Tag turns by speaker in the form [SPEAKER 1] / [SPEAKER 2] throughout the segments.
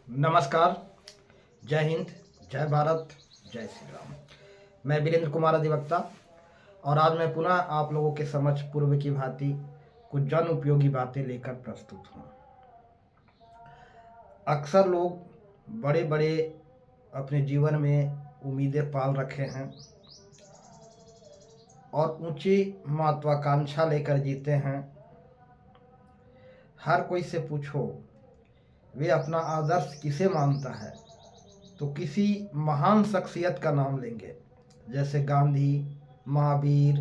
[SPEAKER 1] नमस्कार। जय हिंद। जय भारत। जय श्री राम। मैं वीरेंद्र कुमार अधिवक्ता और आज मैं पुनः आप लोगों के समक्ष पूर्व की भांति कुछ जन उपयोगी बातें लेकर प्रस्तुत हूँ। अक्सर लोग बड़े बड़े अपने जीवन में उम्मीदें पाल रखे हैं और ऊंची महत्वाकांक्षा लेकर जीते हैं। हर कोई से पूछो वे अपना आदर्श किसे मानता है तो किसी महान शख्सियत का नाम लेंगे, जैसे गांधी, महावीर,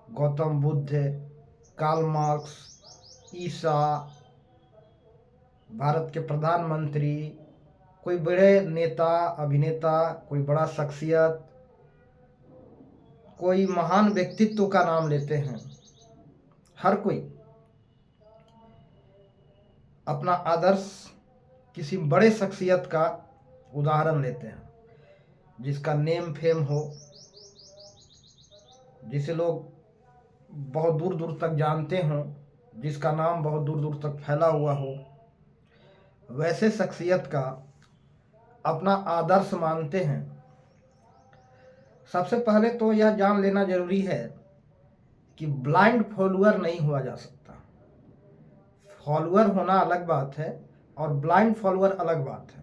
[SPEAKER 1] गौतम बुद्ध, कार्ल मार्क्स, ईसा, भारत के प्रधानमंत्री, कोई बड़े नेता, अभिनेता, कोई बड़ा शख्सियत, कोई महान व्यक्तित्व का नाम लेते हैं। हर कोई अपना आदर्श किसी बड़े शख्सियत का उदाहरण लेते हैं, जिसका नेम फेम हो, जिसे लोग बहुत दूर दूर तक जानते हों, जिसका नाम बहुत दूर दूर तक फैला हुआ हो, वैसे शख्सियत का अपना आदर्श मानते हैं। सबसे पहले तो यह जान लेना जरूरी है कि ब्लाइंड फॉलोअर नहीं हुआ जा सकता। फॉलोअर होना अलग बात है और ब्लाइंड फॉलोअर अलग बात है।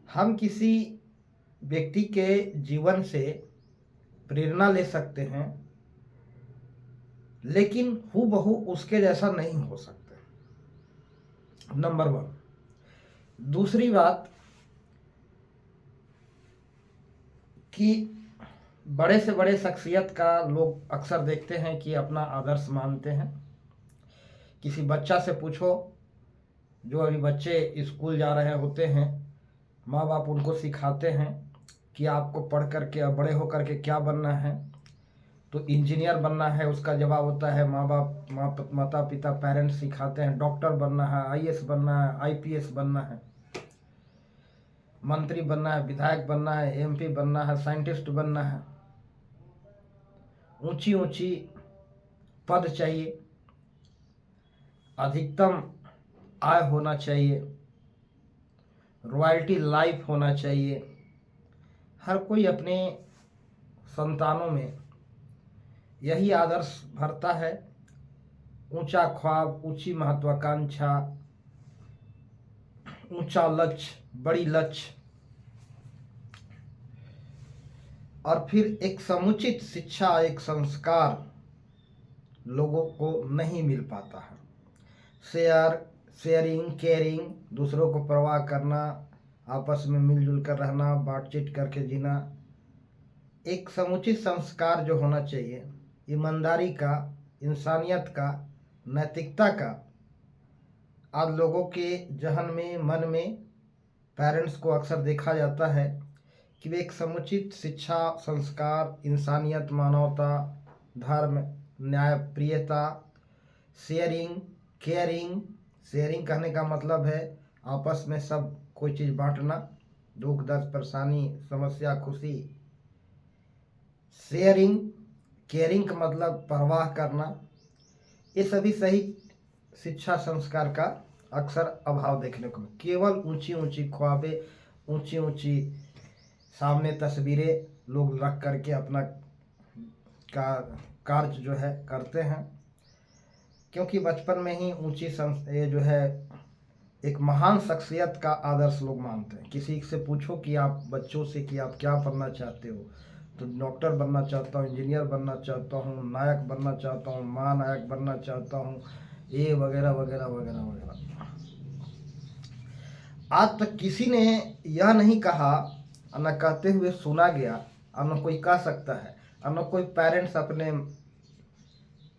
[SPEAKER 1] हम किसी व्यक्ति के जीवन से प्रेरणा ले सकते हैं, लेकिन हूबहू उसके जैसा नहीं हो सकते, नंबर 1। दूसरी बात कि बड़े से बड़े शख्सियत का लोग अक्सर देखते हैं कि अपना आदर्श मानते हैं। किसी बच्चा से पूछो, जो अभी बच्चे स्कूल जा रहे होते हैं, माँ बाप उनको सिखाते हैं कि आपको पढ़ करके अब बड़े होकर के क्या बनना है, तो इंजीनियर बनना है। उसका जवाब होता है माता पिता पेरेंट्स सिखाते हैं डॉक्टर बनना है, आईएएस बनना है, आईपीएस बनना है, मंत्री बनना है, विधायक बनना है, एमपी बनना है, साइंटिस्ट बनना है। ऊंची ऊंची पद चाहिए, अधिकतम आय होना चाहिए, रॉयल्टी लाइफ होना चाहिए। हर कोई अपने संतानों में यही आदर्श भरता है। ऊंचा ख्वाब, ऊंची महत्वाकांक्षा, ऊंचा लक्ष्य, बड़ी लक्ष्य, और फिर एक समुचित शिक्षा, एक संस्कार लोगों को नहीं मिल पाता है। शेयरिंग, केयरिंग, दूसरों को परवाह करना, आपस में मिलजुल कर रहना, बातचीत करके जीना, एक समुचित संस्कार जो होना चाहिए, ईमानदारी का, इंसानियत का, नैतिकता का, आज लोगों के जहन में, मन में, पेरेंट्स को अक्सर देखा जाता है कि वे एक समुचित शिक्षा, संस्कार, इंसानियत, मानवता, धर्म, न्याय, प्रियता, शेयरिंग, केयरिंग। शेयरिंग कहने का मतलब है आपस में सब कोई चीज़ बांटना, दुख दर्द, परेशानी, समस्या, खुशी। शेयरिंग, केयरिंग का मतलब परवाह करना। ये सभी सही शिक्षा संस्कार का अक्सर अभाव देखने को मिलता। केवल ऊंची ऊंची ख्वाबें, ऊंची ऊंची सामने तस्वीरें लोग रख करके अपना कार्य जो है करते हैं, क्योंकि बचपन में ही ये जो है एक महान शख्सियत का आदर्श लोग मानते हैं। किसी से पूछो कि आप बच्चों से कि आप क्या बनना चाहते हो, तो डॉक्टर बनना चाहता हूँ, इंजीनियर बनना चाहता हूँ, नायक बनना चाहता हूँ, महानायक बनना चाहता हूँ, ये वगैरह वगैरह वगैरह वगैरह। आज तक किसी ने यह नहीं कहा, न कहते हुए सुना गया, और न कोई कह सकता है, और न कोई पेरेंट्स अपने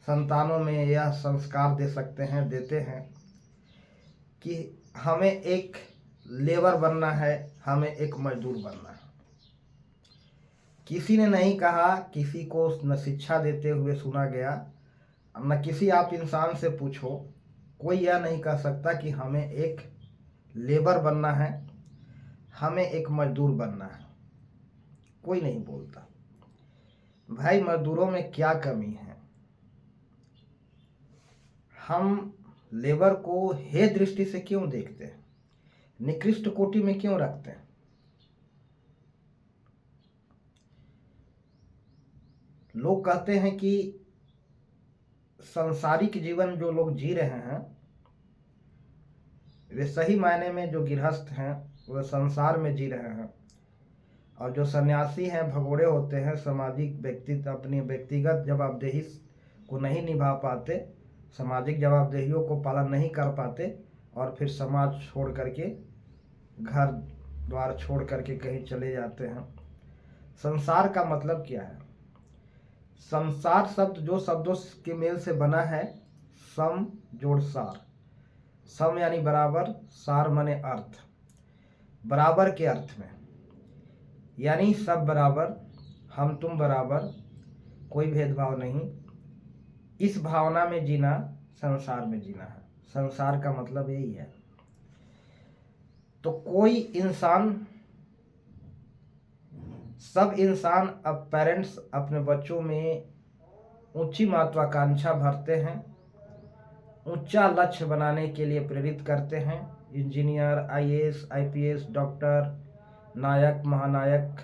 [SPEAKER 1] संतानों में यह संस्कार दे सकते हैं, देते हैं कि हमें एक लेबर बनना है, हमें एक मजदूर बनना है। किसी ने नहीं कहा, किसी को न शिक्षा देते हुए सुना गया, न किसी आप इंसान से पूछो, कोई यह नहीं कह सकता कि हमें एक लेबर बनना है, हमें एक मजदूर बनना है। कोई नहीं बोलता। भाई, मजदूरों में क्या कमी है? हम लेबर को हे दृष्टि से क्यों देखते हैं? निकृष्ट कोटि में क्यों रखते हैं? लोग कहते हैं कि सांसारिक जीवन जो लोग जी रहे हैं वे सही मायने में जो गृहस्थ हैं वह संसार में जी रहे हैं, और जो सन्यासी हैं भगोड़े होते हैं, सामाजिक अपनी व्यक्तिगत जवाबदेही को नहीं निभा पाते, सामाजिक जवाबदेहियों को पालन नहीं कर पाते और फिर समाज छोड़ करके, घर द्वार छोड़ करके कहीं चले जाते हैं। संसार का मतलब क्या है? संसार शब्द जो शब्दों के मेल से बना है, सम जोड़ सार। सम यानी बराबर, सार माने अर्थ, बराबर के अर्थ में, यानी सब बराबर, हम तुम बराबर, कोई भेदभाव नहीं। इस भावना में जीना संसार में जीना है। संसार का मतलब यही है। तो कोई इंसान, सब इंसान, अब पेरेंट्स अपने बच्चों में ऊंची महत्वाकांक्षा भरते हैं, ऊंचा लक्ष्य बनाने के लिए प्रेरित करते हैं। इंजीनियर, आईएएस, आईपीएस, डॉक्टर, नायक, महानायक,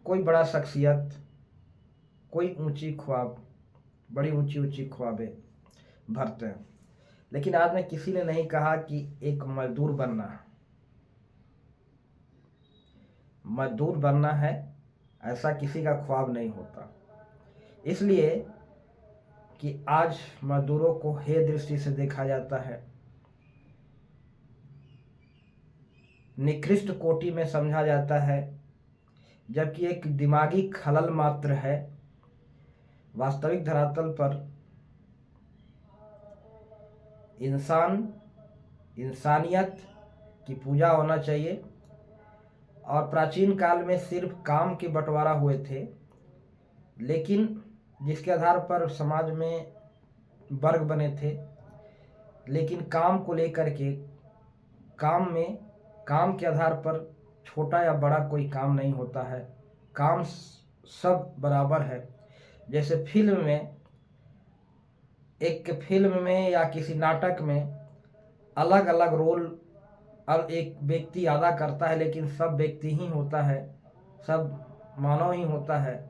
[SPEAKER 1] कोई बड़ा शख्सियत, कोई ऊंची ख्वाब, बड़ी ऊंची ऊंची ख्वाबें भरते हैं। लेकिन आज में किसी ने नहीं कहा कि एक मजदूर बनना है। मजदूर बनना है ऐसा किसी का ख्वाब नहीं होता, इसलिए कि आज मजदूरों को हे दृष्टि से देखा जाता है, निकृष्ट कोटि में समझा जाता है, जबकि एक दिमागी खलल मात्र है। वास्तविक धरातल पर इंसानियत की पूजा होना चाहिए। और प्राचीन काल में सिर्फ काम के बंटवारा हुए थे, लेकिन जिसके आधार पर समाज में वर्ग बने थे, लेकिन काम को लेकर के, काम के आधार पर छोटा या बड़ा कोई काम नहीं होता है, काम सब बराबर है। जैसे एक फिल्म में या किसी नाटक में अलग अलग रोल एक व्यक्ति अदा करता है, लेकिन सब व्यक्ति ही होता है, सब मानव ही होता है,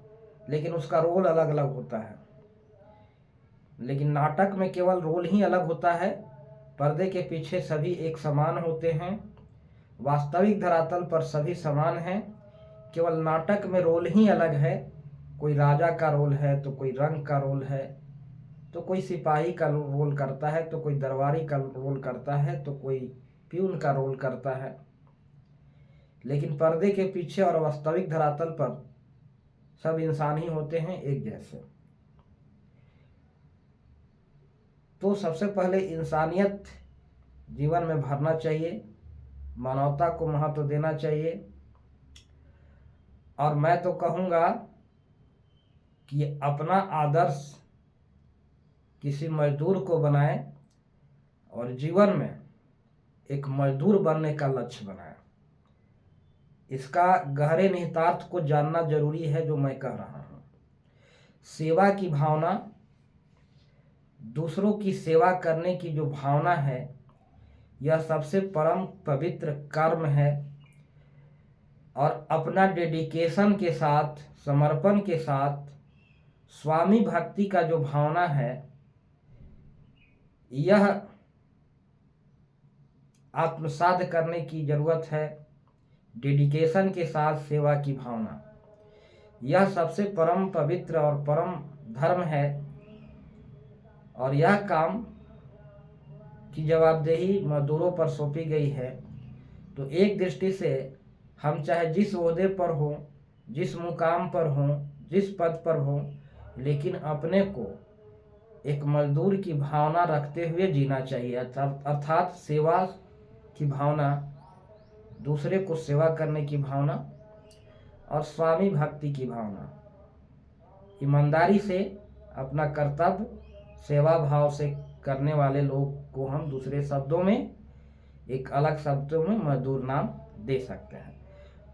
[SPEAKER 1] लेकिन उसका रोल अलग अलग होता है। लेकिन नाटक में केवल रोल ही अलग होता है, पर्दे के पीछे सभी एक समान होते हैं। वास्तविक धरातल पर सभी समान हैं, केवल नाटक में रोल ही अलग है। कोई राजा का रोल है तो कोई रंक का रोल है, तो कोई सिपाही का रोल करता है, तो कोई दरबारी का रोल करता है, तो कोई प्यून का रोल करता है। लेकिन पर्दे के पीछे और वास्तविक धरातल पर सब इंसान ही होते हैं, एक जैसे। तो सबसे पहले इंसानियत जीवन में भरना चाहिए, मानवता को महत्व देना चाहिए। और मैं तो कहूँगा कि अपना आदर्श किसी मजदूर को बनाए और जीवन में एक मजदूर बनने का लक्ष्य बनाए। इसका गहरे निहितार्थ को जानना जरूरी है जो मैं कह रहा हूँ। सेवा की भावना, दूसरों की सेवा करने की जो भावना है, यह सबसे परम पवित्र कर्म है। और अपना डेडिकेशन के साथ, समर्पण के साथ स्वामी भक्ति का जो भावना है, यह आत्मसात करने की जरूरत है। डेडिकेशन के साथ सेवा की भावना, यह सबसे परम पवित्र और परम धर्म है। और यह काम की जवाबदेही मजदूरों पर सौंपी गई है। तो एक दृष्टि से हम चाहे जिस ओहदे पर हों, जिस मुकाम पर हों, जिस पद पर हों, लेकिन अपने को एक मजदूर की भावना रखते हुए जीना चाहिए। अर्थात सेवा की भावना, दूसरे को सेवा करने की भावना और स्वामी भक्ति की भावना। ईमानदारी से अपना कर्तव्य सेवा भाव से करने वाले लोग को हम दूसरे शब्दों में, एक अलग शब्दों में मजदूर नाम दे सकते हैं।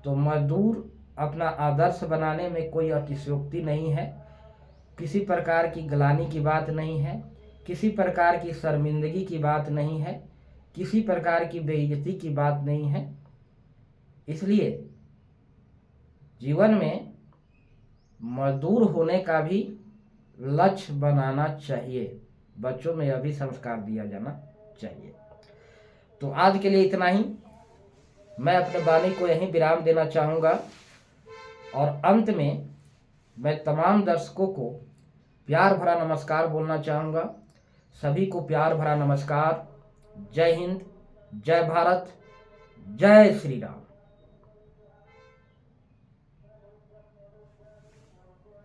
[SPEAKER 1] तो मजदूर अपना आदर्श बनाने में कोई अतिशयोक्ति नहीं है, किसी प्रकार की गलानी की बात नहीं है, किसी प्रकार की शर्मिंदगी की बात नहीं है,
[SPEAKER 2] किसी प्रकार की बेइज्जती की बात नहीं है। इसलिए जीवन में मजदूर होने का भी लक्ष्य बनाना चाहिए। बच्चों में यह भी संस्कार दिया जाना चाहिए। तो आज के लिए इतना ही। मैं अपने वाणी को यहीं विराम देना चाहूँगा और अंत में मैं तमाम दर्शकों को प्यार भरा नमस्कार बोलना चाहूँगा। सभी को प्यार भरा नमस्कार। जय हिंद, जय भारत, जय श्री राम।